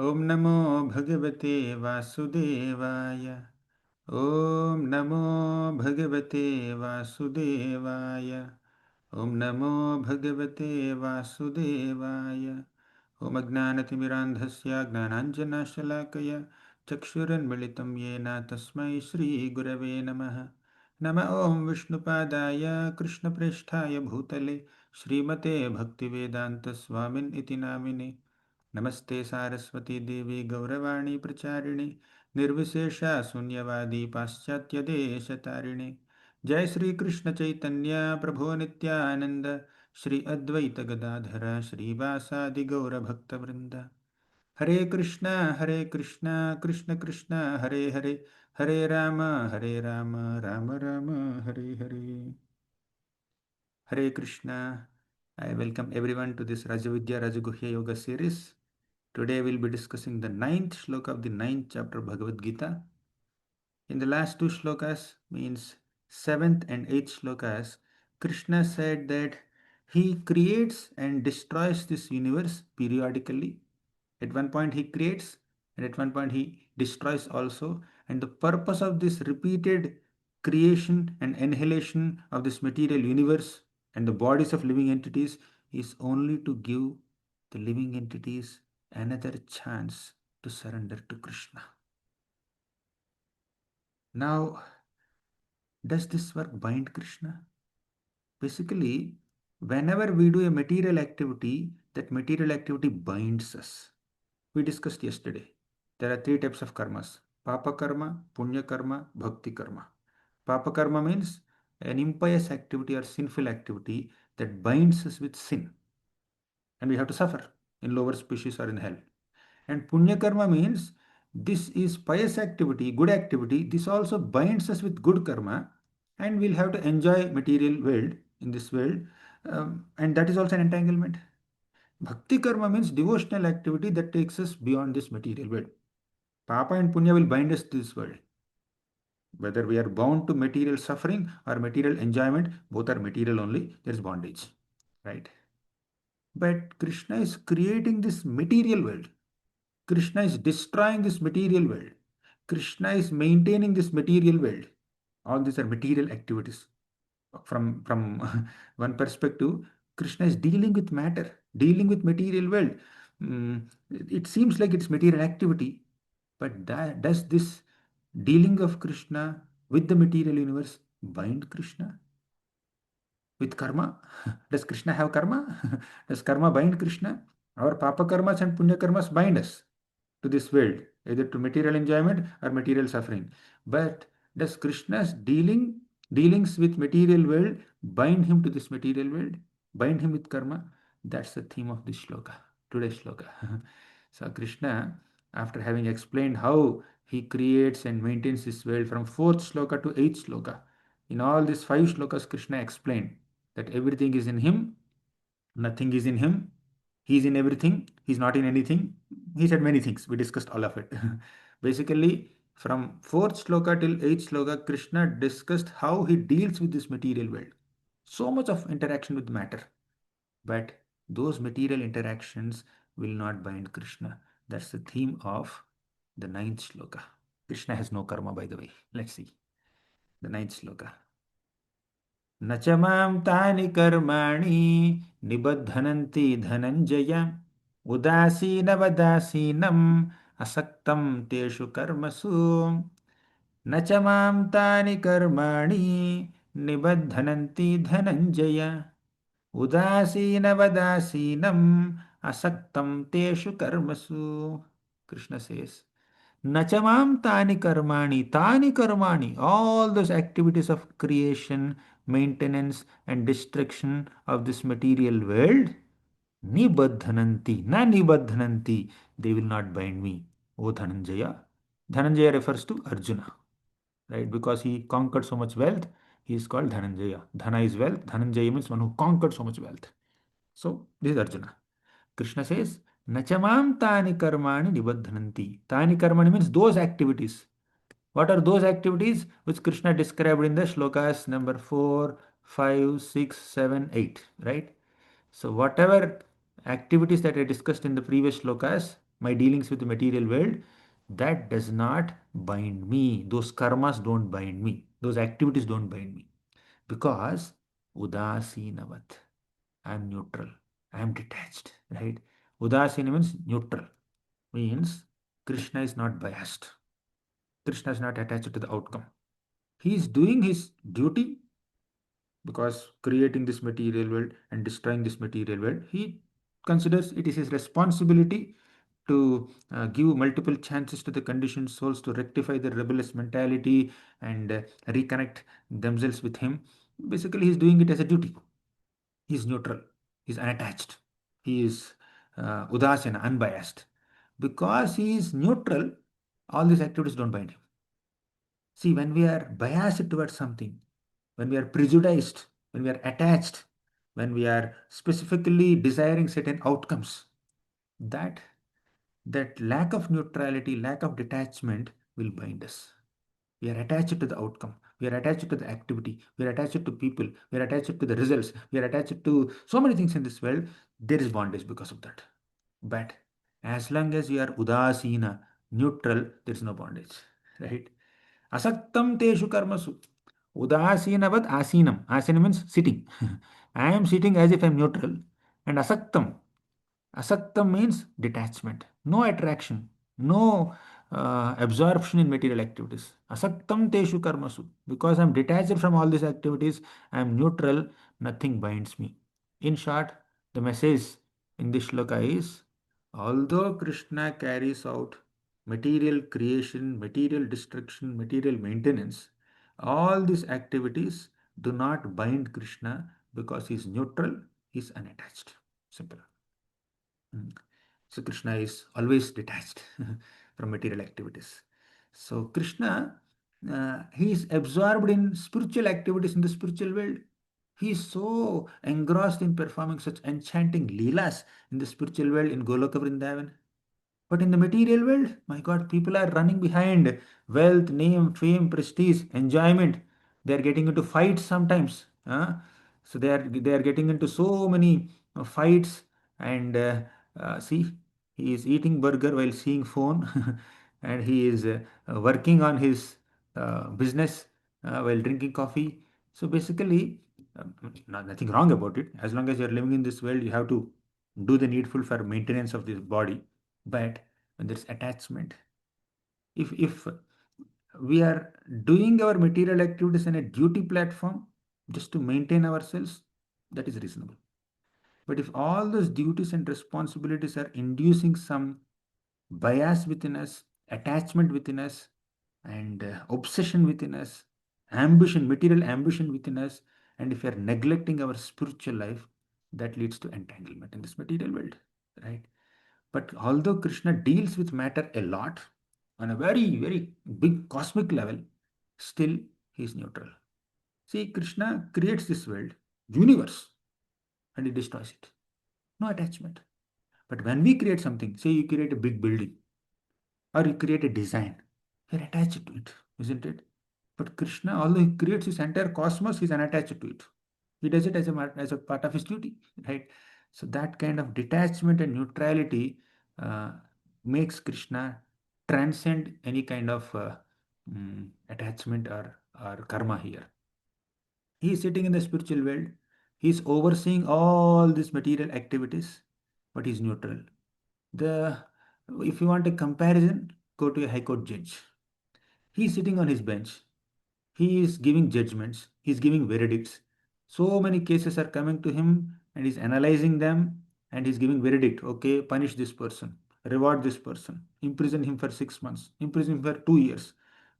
ॐ नमो भगवते वासुदेवाय। ॐ नमो भगवते वासुदेवाय। ॐ नमो भगवते वासुदेवाय। ॐ अज्ञानतिमिरान्धस्य ज्ञानाञ्जनशलाकया चक्षुरुन्मिलितं येन तस्मै श्रीगुरवे नमः। नम ॐ विष्णुपादाय कृष्णप्रेष्ठाय भूतले श्रीमते भक्तिवेदान्तस्वामिन् इति नामिने। नमस्ते सारस्वती देवी गौरवाणी प्रचारिणे निर्विशेषा शून्यवादी पाश्चात्यदेशतारिणे। जय श्री कृष्ण चैतन्य प्रभो नित्यानंद श्री अद्वैत गदाधर श्रीवासादि गौरभक्तवृंद। हरे कृष्णा कृष्ण कृष्ण हरे हरे, हरे Ram Ram Ram Hare Hare. Hare Krishna. I welcome everyone to this Rajavidya Rajaguhya Yoga series. Today we'll be discussing the ninth shloka of the ninth chapter of Bhagavad Gita. In the last two shlokas, means seventh and eighth shlokas, Krishna said that he creates and destroys this universe periodically. At one point he creates, and at one point he destroys also. And the purpose of this repeated creation and annihilation of this material universe and the bodies of living entities is only to give the living entities another chance to surrender to Krishna. Now, does this work bind Krishna? Basically, whenever we do a material activity, that material activity binds us. We discussed yesterday. There are three types of karmas: Papa karma, Punya karma, Bhakti karma. Papa karma means an impious activity or sinful activity that binds us with sin, and we have to suffer in lower species or in hell. And Punya karma means this is pious activity, good activity. This also binds us with good karma, and we'll have to enjoy material world in this world, and that is also an entanglement. Bhakti karma means devotional activity that takes us beyond this material world. Papa and Punya will bind us to this world. Whether we are bound to material suffering or material enjoyment, both are material only. There is bondage, right? But Krishna is creating this material world. Krishna is destroying this material world. Krishna is maintaining this material world. All these are material activities. From one perspective, Krishna is dealing with matter, dealing with material world. It seems like it's material activity, but does this dealing of Krishna with the material universe bind Krishna with karma? Does Krishna have karma? Does karma bind Krishna? Our papa karmas and punya karmas bind us to this world, either to material enjoyment or material suffering. But does Krishna's dealings with material world bind him to this material world? Bind him with karma? That's the theme of this shloka, today's shloka. So Krishna, after having explained how he creates and maintains this world from fourth shloka to eighth shloka, in all these five shlokas, Krishna explained that everything is in him, nothing is in him, he is in everything, he is not in anything. He said many things. We discussed all of it. Basically, from fourth shloka till eighth shloka, Krishna discussed how he deals with this material world. So much of interaction with matter. But those material interactions will not bind Krishna. That's the theme of the ninth shloka. Krishna has no karma, by the way. Let's see. The ninth shloka. न च मां तानि कर्माणि निबध्नन्ति धनञ्जय उदासीनवदासीनम् असक्तं तेषु कर्मसु। न च मां तानि कर्माणि निबध्नन्ति धनञ्जय उदासीनवदासीनम् असक्तं तेषु कर्मसु. Krishna says, Nachamam tani karmani, all those activities of creation, maintenance, and destruction of this material world, nibadhananti, they will not bind me. O Dhananjaya. Dhananjaya refers to Arjuna, right? Because he conquered so much wealth, he is called Dhananjaya. Dhana is wealth, Dhananjaya means one who conquered so much wealth. So, this is Arjuna. Krishna says, Nachamam tani karmani nibadhananti. Tani karmani means those activities. What are those activities which Krishna described in the shlokas number 4, 5, 6, 7, 8, right? So, whatever activities that I discussed in the previous shlokas, my dealings with the material world, that does not bind me. Those karmas don't bind me. Those activities don't bind me. Because udasinavat, I am neutral. I am detached, right? Udasina means neutral, means Krishna is not biased. Krishna is not attached to the outcome. He is doing his duty because creating this material world and destroying this material world, he considers it is his responsibility to give multiple chances to the conditioned souls to rectify their rebellious mentality and reconnect themselves with him. Basically, he's doing it as a duty. He's neutral, he's unattached, he is udasina, unbiased. Because he is neutral, all these activities don't bind him. See, when we are biased towards something, when we are prejudiced, when we are attached, when we are specifically desiring certain outcomes, that that lack of neutrality, lack of detachment will bind us. We are attached to the outcome. We are attached to the activity. We are attached to people. We are attached to the results. We are attached to so many things in this world. There is bondage because of that. But as long as you are udasina, neutral, there is no bondage. Right? Asaktam teshu karmasu. Udasinavad asinam. Asinam means sitting. I am sitting as if I am neutral. And asaktam. Asaktam means detachment, no attraction, no absorption in material activities. Asaktam teshu karmasu. Because I'm detached from all these activities, I'm neutral, nothing binds me. In short, the message in this shloka is although Krishna carries out material creation, material destruction, material maintenance, all these activities do not bind Krishna because he's neutral, he's unattached. Simple. Mm. So Krishna is always detached from material activities. So Krishna, he is absorbed in spiritual activities in the spiritual world. He is so engrossed in performing such enchanting leelas in the spiritual world in Goloka Vrindavan. But in the material world, my God, people are running behind wealth, name, fame, prestige, enjoyment. They are getting into fights sometimes. So they are getting into so many fights. And see, he is eating burger while seeing phone, and he is working on his business while drinking coffee. So basically, nothing wrong about it. As long as you are living in this world, you have to do the needful for maintenance of this body. But when there's attachment, if we are doing our material activities in a duty platform just to maintain ourselves, that is reasonable. But if all those duties and responsibilities are inducing some bias within us, attachment within us, and obsession within us, ambition, material ambition within us, and if we are neglecting our spiritual life, that leads to entanglement in this material world, right? But although Krishna deals with matter a lot on a very, very big cosmic level, still he is neutral. See, Krishna creates this world, universe, and he destroys it. No attachment. But when we create something, say you create a big building or you create a design, you're attached to it, isn't it? But Krishna, although he creates his entire cosmos, he's unattached to it. He does it as a part of his duty, right? So that kind of detachment and neutrality uh, makes Krishna transcend any kind of attachment or karma here. He is sitting in the spiritual world. He is overseeing all these material activities, but he is neutral. The If you want a comparison, go to a high court judge. He is sitting on his bench. He is giving judgments, he is giving verdicts. So many cases are coming to him and he's analyzing them and he's giving verdict. Okay, punish this person, reward this person, imprison him for 6 months, imprison him for 2 years,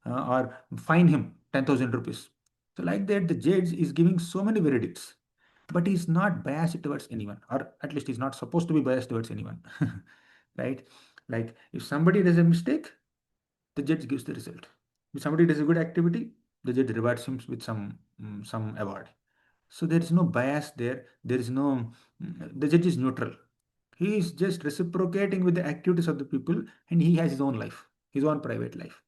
or fine him 10,000 rupees. So, like that, the judge is giving so many verdicts, but he's not biased towards anyone, or at least he's not supposed to be biased towards anyone. Right? Like if somebody does a mistake, the judge gives the result. If somebody does a good activity, the judge rewards him with some award. So there is no bias there. There is no the judge is neutral. He is just reciprocating with the activities of the people, and he has his own life, his own private life.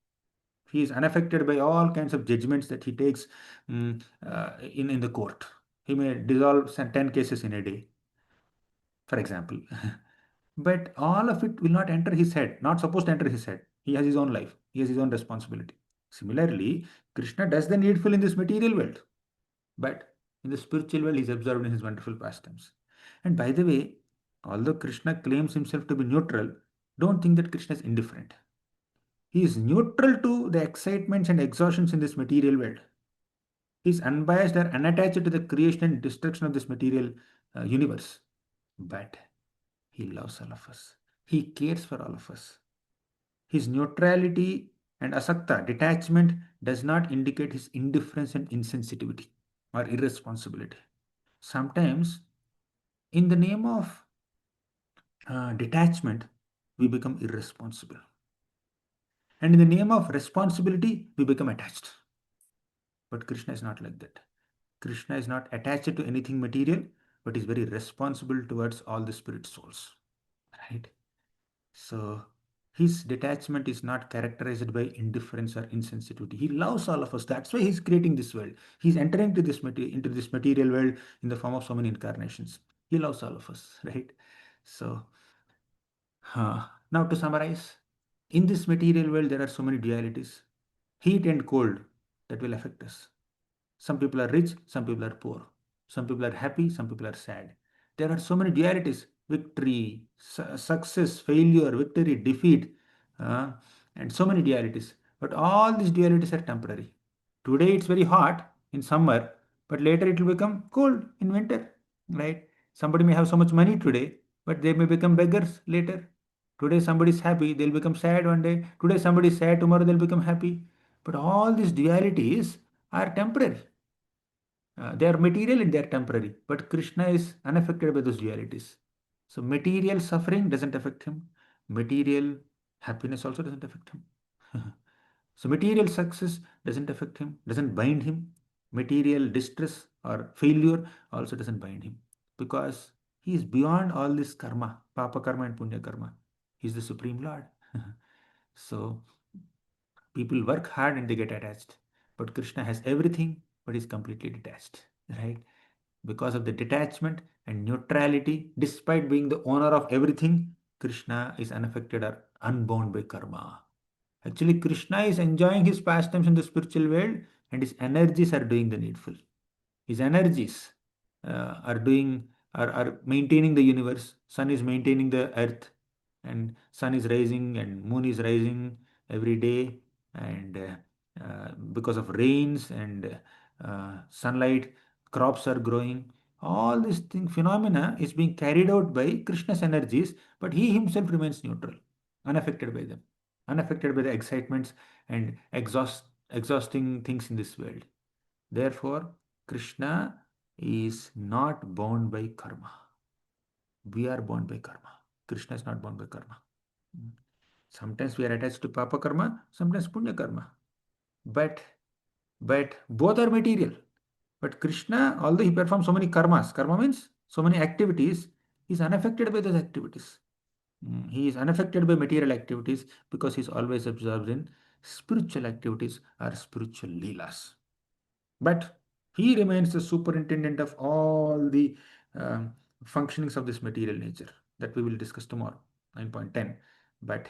He is unaffected by all kinds of judgments that he takes in the court. He may dissolve 10 cases in a day, for example. But all of it will not enter his head, not supposed to enter his head. He has his own life, he has his own responsibility. Similarly, Krishna does the needful in this material world, but in the spiritual world, he is absorbed in his wonderful pastimes. And by the way, although Krishna claims himself to be neutral, don't think that Krishna is indifferent. He is neutral to the excitements and exhaustions in this material world. He is unbiased or unattached to the creation and destruction of this material universe. But he loves all of us. He cares for all of us. His neutrality and asakta, detachment, does not indicate his indifference and insensitivity or irresponsibility. Sometimes, in the name of detachment, we become irresponsible. And in the name of responsibility, we become attached. But Krishna is not like that. Krishna is not attached to anything material, but is very responsible towards all the spirit souls. Right? So his detachment is not characterized by indifference or insensitivity. He loves all of us. That's why he's creating this world. He's entering into this material world in the form of so many incarnations. He loves all of us, right? So now to summarize, in this material world there are so many dualities, heat and cold, that will affect us. Some people are rich, some people are poor. Some people are happy, some people are sad. There are so many dualities: victory, success, failure, victory, defeat, uh, and so many dualities. But all these dualities are temporary. Today it's very hot in summer, but later it will become cold in winter, right? Somebody may have so much money today, but they may become beggars later. Today somebody is happy, they'll become sad one day. Today somebody is sad, tomorrow they'll become happy. But all these dualities are temporary. They are material and they are temporary. But Krishna is unaffected by those dualities. So material suffering doesn't affect him. Material happiness also doesn't affect him. So material success doesn't affect him, doesn't bind him. Material distress or failure also doesn't bind him. Because he is beyond all this karma, papa karma and punya karma. He is the Supreme Lord. So people work hard and they get attached. But Krishna has everything, but is completely detached. Right? Because of the detachment and neutrality, despite being the owner of everything, Krishna is unaffected or unbound by karma. Actually, Krishna is enjoying his pastimes in the spiritual world and his energies are doing the needful. His energies are doing are maintaining the universe. Sun is maintaining the earth, and sun is rising and moon is rising every day, and because of rains and sunlight, crops are growing. All this thing phenomena is being carried out by Krishna's energies, but he himself remains neutral, unaffected by them, unaffected by the excitements and exhausting things in this world. Therefore, Krishna is not bound by karma. We are bound by karma. Krishna is not bound by karma. Mm. Sometimes we are attached to papa karma, sometimes punya karma. But both are material. But Krishna, although he performs so many karmas, karma means so many activities, he is unaffected by those activities. He is unaffected by material activities because he is always absorbed in spiritual activities or spiritual leelas. But he remains the superintendent of all the functionings of this material nature that we will discuss tomorrow, 9.10. But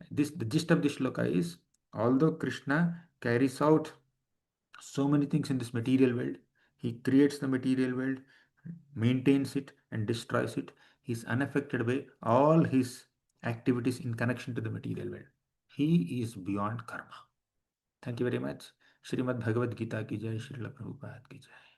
the gist of this shloka is, although Krishna carries out so many things in this material world, he creates the material world, maintains it, and destroys it. He is unaffected by all his activities in connection to the material world. He is beyond karma. Thank you very much. Shrimad Bhagavad Gita की जय, श्रील प्रभुपाद की जय.